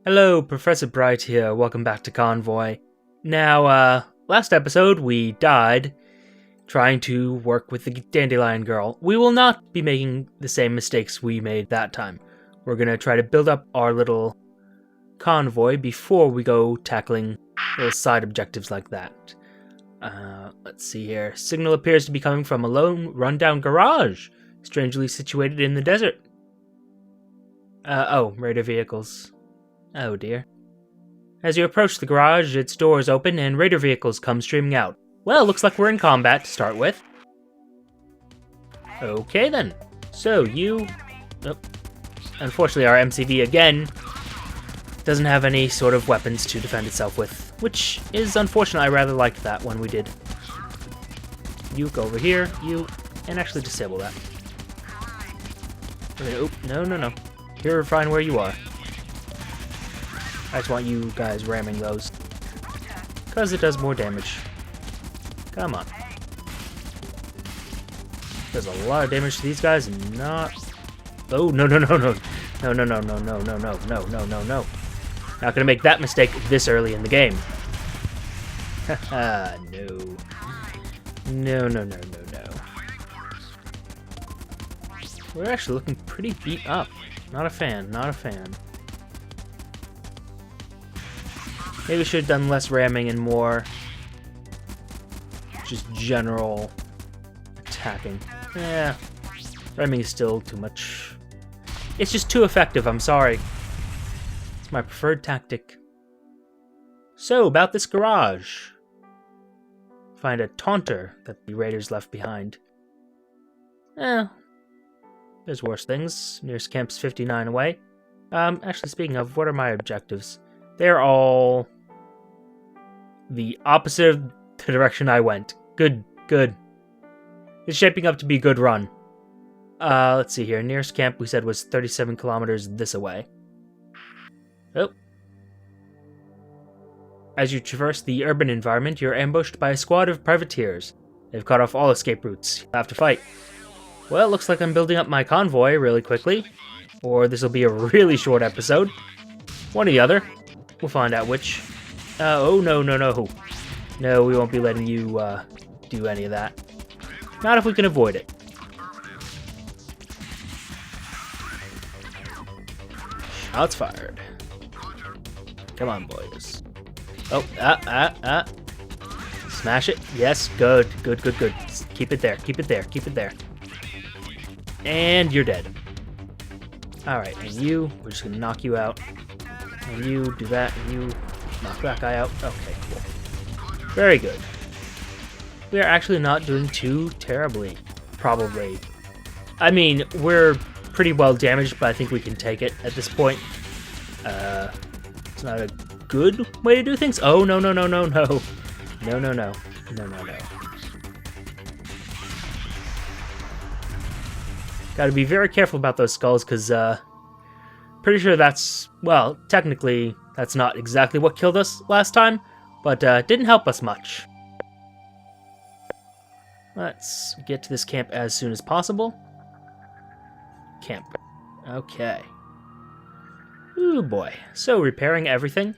Hello, Professor Bright here. Welcome back to Convoy. Now, last episode we died trying to work with the Dandelion Girl. We will not be making the same mistakes we made that time. We're gonna try to build up our little convoy before we go tackling little side objectives like that. Let's see here. Signal appears to be coming from a lone, rundown garage, strangely situated in the desert. Raider vehicles. Oh dear. As you approach the garage, its doors open and raider vehicles come streaming out. Well, looks like we're in combat to start with. Okay then. So you... Oh. Unfortunately, our MCV again doesn't have any sort of weapons to defend itself with, which is unfortunate. I rather liked that when we did. You go over here, and actually disable that. Oh, no. You're fine where you are. I just want you guys ramming those, because it does more damage. Come on. Does a lot of damage to these guys and not... Oh, no. No. Not gonna make that mistake this early in the game. Haha, no. No. We're actually looking pretty beat up. Not a fan. Maybe we should have done less ramming and more just general attacking. Yeah, ramming is still too much. It's just too effective, I'm sorry. It's my preferred tactic. So, about this garage. Find a taunter that the raiders left behind. There's worse things. Nearest camp's 59 away. Actually, speaking of, what are my objectives? They're all the opposite of the direction I went. Good. It's shaping up to be a good run. Let's see here. Nearest camp we said was 37 kilometers this away. Oh. As you traverse the urban environment, you're ambushed by a squad of privateers. They've cut off all escape routes. You'll have to fight. Well, it looks like I'm building up my convoy really quickly. Or this will be a really short episode. One or the other. We'll find out which. Oh, no. No, we won't be letting you do any of that. Not if we can avoid it. Shots fired. Come on, boys. Oh, Smash it. Yes, good. Keep it there. And you're dead. Alright, and you, we're just gonna knock you out. And you do that, and you knock that guy out. Okay, cool. Very good. We are actually not doing too terribly, probably. I mean, we're pretty well damaged, but I think we can take it at this point. It's not a good way to do things. Oh, no. No. Gotta be very careful about those skulls, because, pretty sure that's, well, technically, that's not exactly what killed us last time, but, didn't help us much. Let's get to this camp as soon as possible. Camp. Okay. Ooh, boy. So, repairing everything.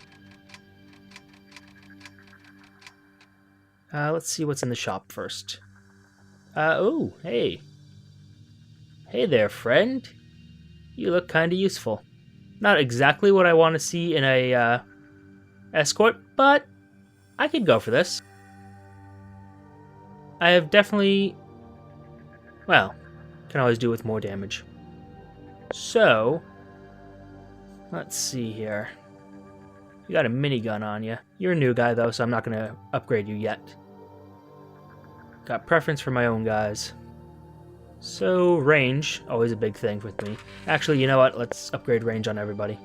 Let's see what's in the shop first. Oh, hey. Hey there, friend. You look kinda useful. Not exactly what I want to see in a, escort, but I could go for this. I have definitely... Well, can always do with more damage. So, let's see here. You got a minigun on you. You're a new guy, though, so I'm not going to upgrade you yet. Got preference for my own guys. So, range, always a big thing with me. Actually, you know what? Let's upgrade range on everybody.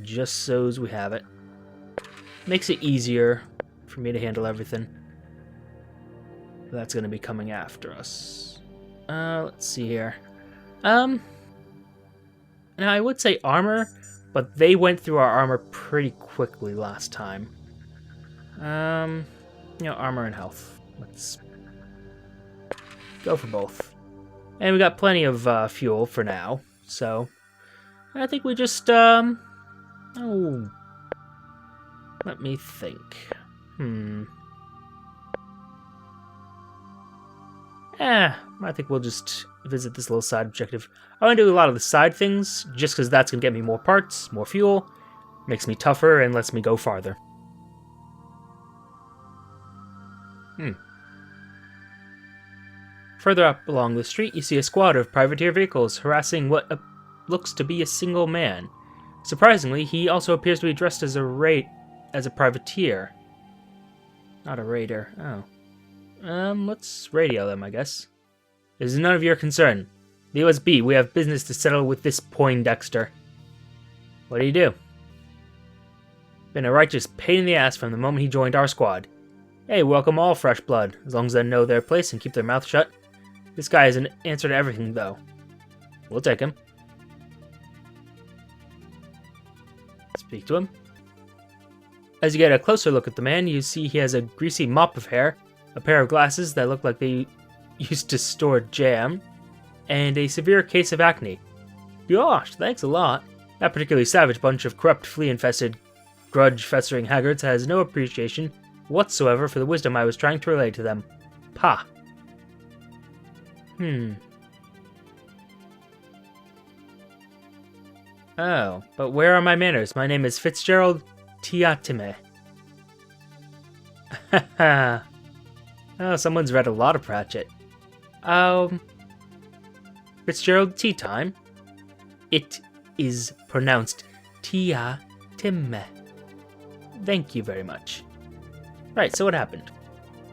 Just so as we have it. Makes it easier for me to handle everything. That's going to be coming after us. Let's see here. Now, I would say armor, but they went through our armor pretty quickly last time. Armor and health. Let's go for both. And we got plenty of fuel for now, so I think we just, oh, let me think. I think we'll just visit this little side objective. I want to do a lot of the side things, just because that's going to get me more parts, more fuel, makes me tougher, and lets me go farther. Further up along the street, you see a squad of privateer vehicles harassing what looks to be a single man. Surprisingly, he also appears to be dressed as a privateer. Not a raider. Oh. Let's radio them, I guess. It is none of your concern. The OSB, we have business to settle with this Poindexter. What do you do? Been a righteous pain in the ass from the moment he joined our squad. Hey, welcome all fresh blood, as long as they know their place and keep their mouth shut. This guy is an answer to everything, though. We'll take him. Speak to him. As you get a closer look at the man, you see he has a greasy mop of hair, a pair of glasses that look like they used to store jam, and a severe case of acne. Gosh, thanks a lot. That particularly savage bunch of corrupt, flea-infested, grudge-festering haggards has no appreciation whatsoever for the wisdom I was trying to relay to them. Pah. Oh, but where are my manners? My name is Fitzgerald Tee-ah-tih-meh. Haha. Oh, someone's read a lot of Pratchett. Fitzgerald Teatime? It is pronounced Tee-ah-tih-meh. Thank you very much. Right, so what happened?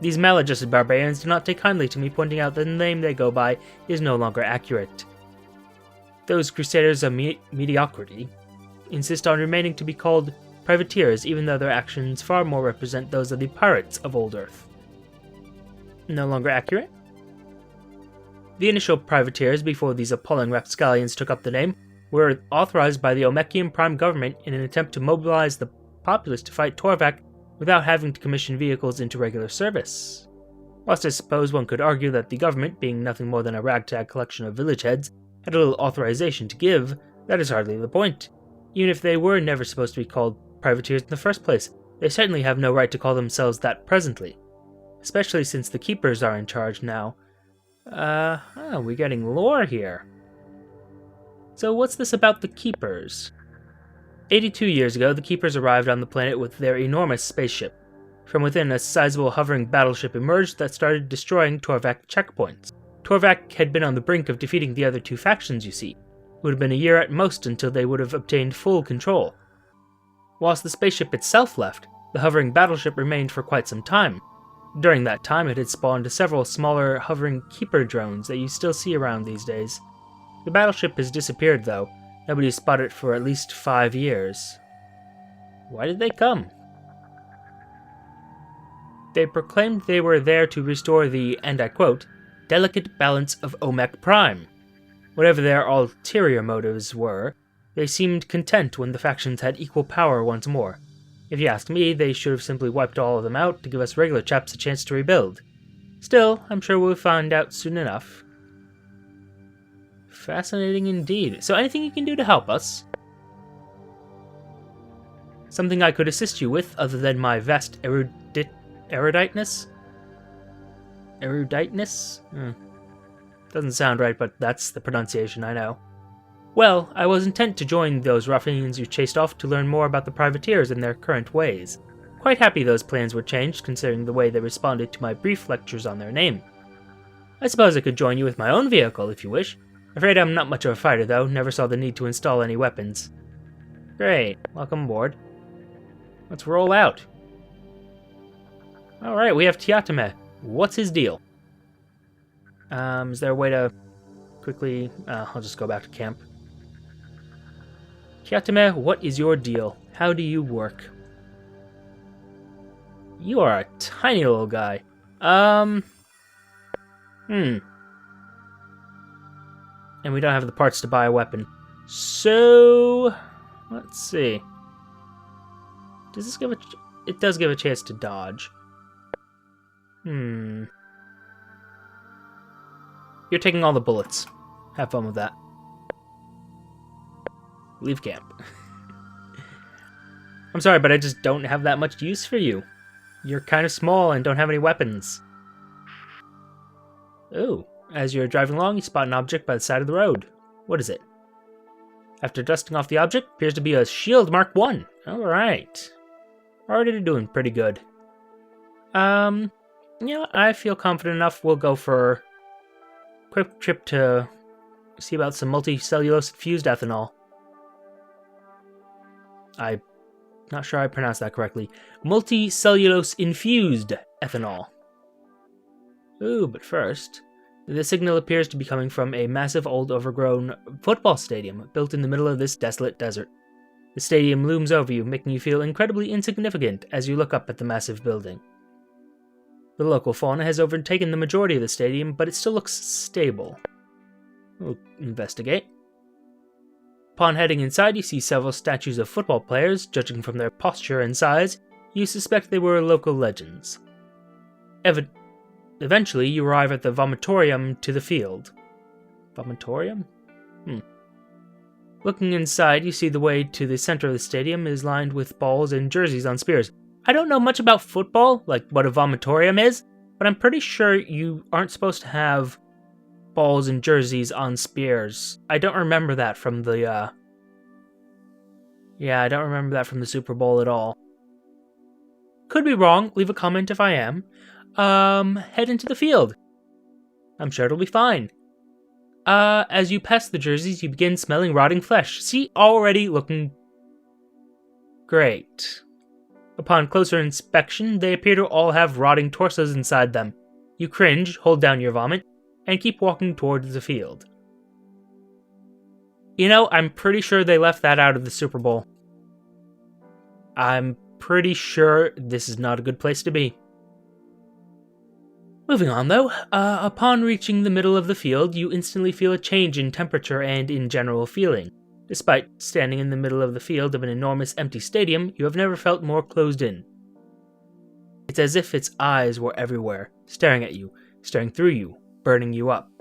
These maladjusted barbarians do not take kindly to me pointing out that the name they go by is no longer accurate. Those crusaders of mediocrity insist on remaining to be called privateers, even though their actions far more represent those of the pirates of Old Earth. No longer accurate? The initial privateers, before these appalling rapscallions took up the name, were authorized by the Omek Prime government in an attempt to mobilize the populace to fight Torvak without having to commission vehicles into regular service. Whilst I suppose one could argue that the government, being nothing more than a ragtag collection of village heads, had a little authorization to give, that is hardly the point. Even if they were never supposed to be called privateers in the first place, they certainly have no right to call themselves that presently. Especially since the keepers are in charge now. We're getting lore here. So what's this about the keepers? 82 years ago, the keepers arrived on the planet with their enormous spaceship. From within, a sizable hovering battleship emerged that started destroying Torvak checkpoints. Torvak had been on the brink of defeating the other two factions, you see. It would have been a year at most until they would have obtained full control. Whilst the spaceship itself left, the hovering battleship remained for quite some time. During that time, it had spawned several smaller hovering keeper drones that you still see around these days. The battleship has disappeared, though. Nobody has spotted it for at least 5 years. Why did they come? They proclaimed they were there to restore the, and I quote, delicate balance of Omek Prime. Whatever their ulterior motives were, they seemed content when the factions had equal power once more. If you ask me, they should have simply wiped all of them out to give us regular chaps a chance to rebuild. Still, I'm sure we'll find out soon enough. Fascinating indeed. So anything you can do to help us? Something I could assist you with other than my vast eruditeness? Eruditeness? Doesn't sound right, but that's the pronunciation, I know. Well, I was intent to join those ruffians you chased off to learn more about the privateers and their current ways. Quite happy those plans were changed, considering the way they responded to my brief lectures on their name. I suppose I could join you with my own vehicle, if you wish. Afraid I'm not much of a fighter, though. Never saw the need to install any weapons. Great. Welcome aboard. Let's roll out. Alright, we have Teatime. What's his deal? Is there a way to quickly... I'll just go back to camp. Teatime, what is your deal? How do you work? You are a tiny little guy. And we don't have the parts to buy a weapon. So... let's see. Does this give a... it does give a chance to dodge. You're taking all the bullets. Have fun with that. Leave camp. I'm sorry, but I just don't have that much use for you. You're kind of small and don't have any weapons. Ooh, as you're driving along, you spot an object by the side of the road. What is it? After dusting off the object, appears to be a shield Mark 1. Alright. Already doing pretty good. I feel confident enough we'll go for a quick trip to see about some multicellulose infused ethanol. I'm not sure I pronounced that correctly. Multicellulose infused ethanol. Ooh, but first, the signal appears to be coming from a massive old overgrown football stadium built in the middle of this desolate desert. The stadium looms over you, making you feel incredibly insignificant as you look up at the massive building. The local fauna has overtaken the majority of the stadium, but it still looks stable. We'll investigate. Upon heading inside, you see several statues of football players. Judging from their posture and size, you suspect they were local legends. Eventually, you arrive at the vomitorium to the field. Vomitorium? Looking inside, you see the way to the center of the stadium is lined with balls and jerseys on spears. I don't know much about football, like what a vomitorium is, but I'm pretty sure you aren't supposed to have balls and jerseys on spears. I don't remember that from the, I don't remember that from the Super Bowl at all. Could be wrong, leave a comment if I am. Head into the field. I'm sure it'll be fine. As you pass the jerseys, you begin smelling rotting flesh. See, already looking great. Upon closer inspection, they appear to all have rotting torsos inside them. You cringe, hold down your vomit, and keep walking towards the field. You know, I'm pretty sure they left that out of the Super Bowl. I'm pretty sure this is not a good place to be. Moving on, though, upon reaching the middle of the field, you instantly feel a change in temperature and in general feeling. Despite standing in the middle of the field of an enormous empty stadium, you have never felt more closed in. It's as if its eyes were everywhere, staring at you, staring through you, burning you up.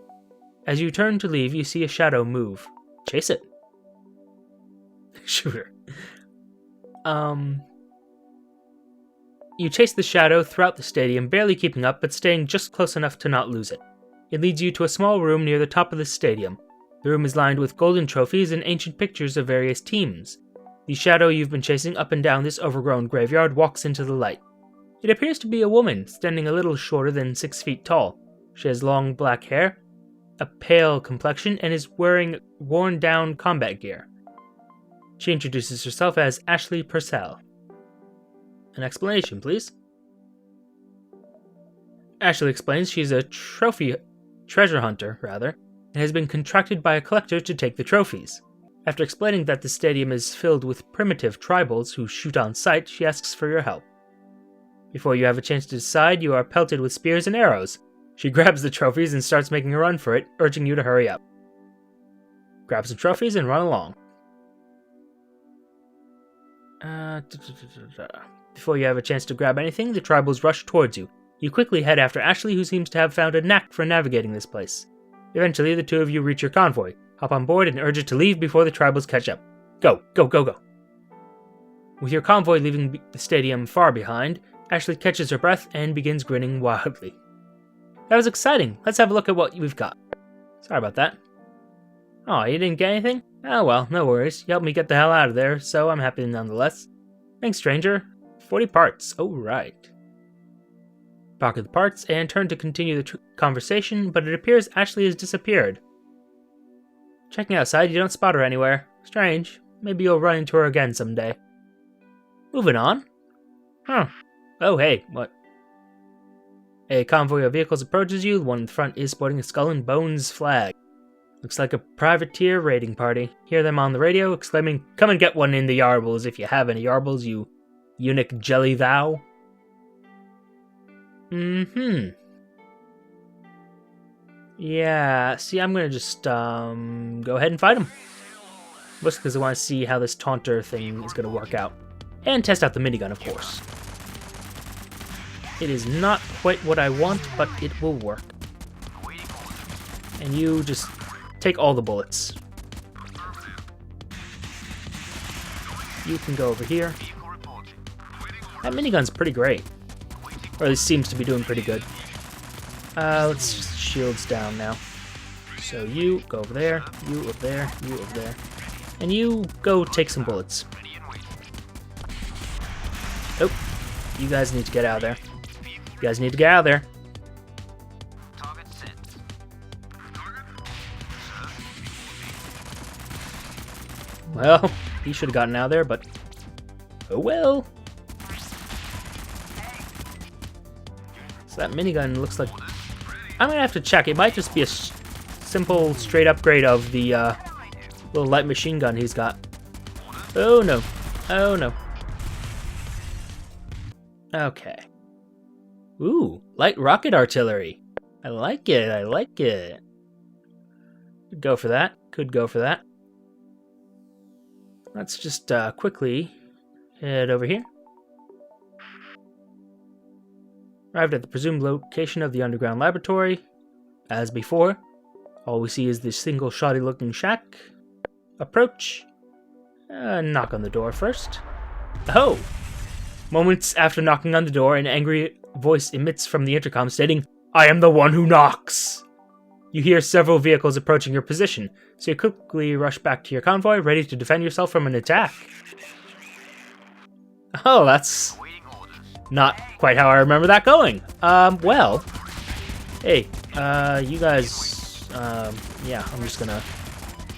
As you turn to leave, you see a shadow move. Chase it. Shoot her. You chase the shadow throughout the stadium, barely keeping up, but staying just close enough to not lose it. It leads you to a small room near the top of the stadium. The room is lined with golden trophies and ancient pictures of various teams. The shadow you've been chasing up and down this overgrown graveyard walks into the light. It appears to be a woman, standing a little shorter than 6 feet tall. She has long black hair, a pale complexion, and is wearing worn-down combat gear. She introduces herself as Ashley Purcell. An explanation, please. Ashley explains she's a treasure hunter, and has been contracted by a collector to take the trophies. After explaining that the stadium is filled with primitive tribals who shoot on sight, she asks for your help. Before you have a chance to decide, you are pelted with spears and arrows. She grabs the trophies and starts making a run for it, urging you to hurry up. Grab some trophies and run along. Before you have a chance to grab anything, the tribals rush towards you. You quickly head after Ashley, who seems to have found a knack for navigating this place. Eventually, the two of you reach your convoy, hop on board, and urge it to leave before the tribals catch up. Go, go, go, go. With your convoy leaving the stadium far behind, Ashley catches her breath and begins grinning wildly. That was exciting. Let's have a look at what we've got. Sorry about that. Oh, you didn't get anything? Oh well, no worries. You helped me get the hell out of there, so I'm happy nonetheless. Thanks, stranger. 40 parts. Oh, right. Pocket the parts and turn to continue the conversation, but it appears Ashley has disappeared. Checking outside, you don't spot her anywhere. Strange. Maybe you'll run into her again someday. Moving on. Huh. Oh, hey, what? A convoy of vehicles approaches you. The one in front is sporting a Skull and Bones flag. Looks like a privateer raiding party. Hear them on the radio, exclaiming, "Come and get one in the yarbles if you have any yarbles, you eunuch jelly thou." Yeah, see, I'm gonna just, go ahead and fight him. Mostly because I want to see how this taunter thing is gonna work out. And test out the minigun, of course. It is not quite what I want, but it will work. And you just take all the bullets. You can go over here. That minigun's pretty great. Or at least seems to be doing pretty good. Let's just shields down now. So you go over there, you over there, you over there. And you go take some bullets. Oh, you guys need to get out of there. You guys need to get out of there. Well, he should have gotten out of there, but oh well. So that minigun looks like... I'm gonna have to check. It might just be a simple, straight upgrade of the little light machine gun he's got. Oh no. Oh no. Okay. Ooh, light rocket artillery. I like it, I like it. Could go for that. Could go for that. Let's just quickly head over here. Arrived at the presumed location of the underground laboratory. As before, all we see is this single shoddy-looking shack. Approach. Knock on the door first. Oh! Moments after knocking on the door, an angry voice emits from the intercom stating, "I am the one who knocks!" You hear several vehicles approaching your position, so you quickly rush back to your convoy, ready to defend yourself from an attack. Oh, that's not quite how I remember that going. Well, hey, you guys, yeah, I'm just gonna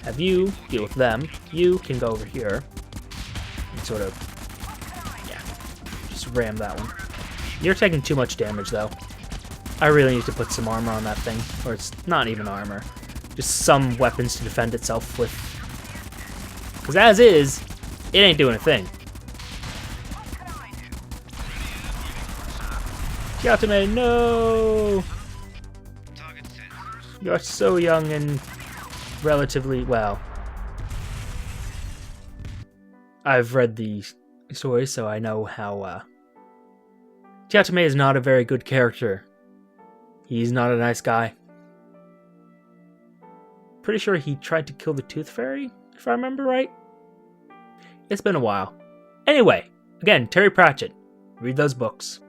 have you deal with them. You can go over here and sort of, yeah, just ram that one. You're taking too much damage, though. I really need to put some armor on that thing, or it's not even armor, just some weapons to defend itself with. Because as is, it ain't doing a thing. Teatime-meh, no! You're so young and relatively, well, I've read the story, so I know how, Teatime-meh is not a very good character. He's not a nice guy. Pretty sure he tried to kill the Tooth Fairy, if I remember right. It's been a while. Anyway, again, Terry Pratchett. Read those books.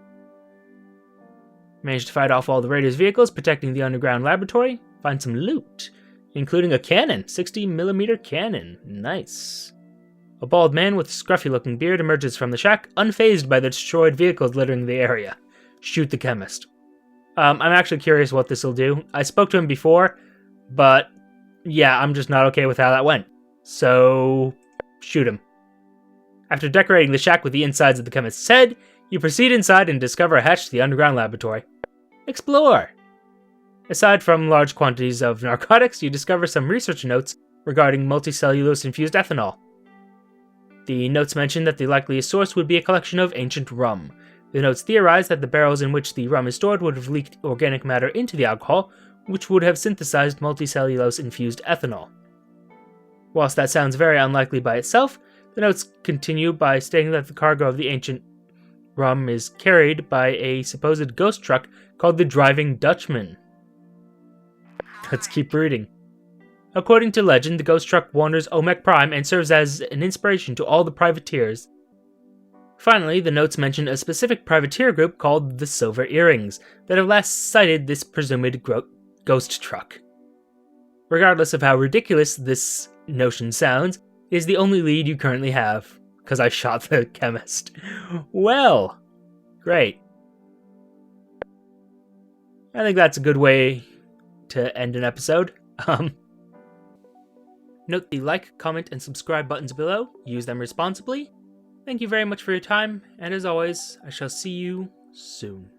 Managed to fight off all the raiders' vehicles protecting the underground laboratory. Find some loot, including a cannon, 60mm cannon. Nice. A bald man with a scruffy-looking beard emerges from the shack, unfazed by the destroyed vehicles littering the area. Shoot the chemist. I'm actually curious what this will do. I spoke to him before, but yeah, I'm just not okay with how that went. So, shoot him. After decorating the shack with the insides of the chemist's head, you proceed inside and discover a hatch to the underground laboratory. Explore! Aside from large quantities of narcotics, you discover some research notes regarding multicellulose-infused ethanol. The notes mention that the likeliest source would be a collection of ancient rum. The notes theorize that the barrels in which the rum is stored would have leaked organic matter into the alcohol, which would have synthesized multicellulose-infused ethanol. Whilst that sounds very unlikely by itself, the notes continue by stating that the cargo of the ancient rum is carried by a supposed ghost truck called the Driving Dutchman. Let's keep reading. According to legend, the ghost truck wanders Omek Prime and serves as an inspiration to all the privateers. Finally, the notes mention a specific privateer group called the Silver Earrings that have last sighted this presumed ghost truck. Regardless of how ridiculous this notion sounds, it is the only lead you currently have, because I shot the chemist. Well, great. I think that's a good way to end an episode. Note the like, comment, and subscribe buttons below. Use them responsibly. Thank you very much for your time, and as always, I shall see you soon.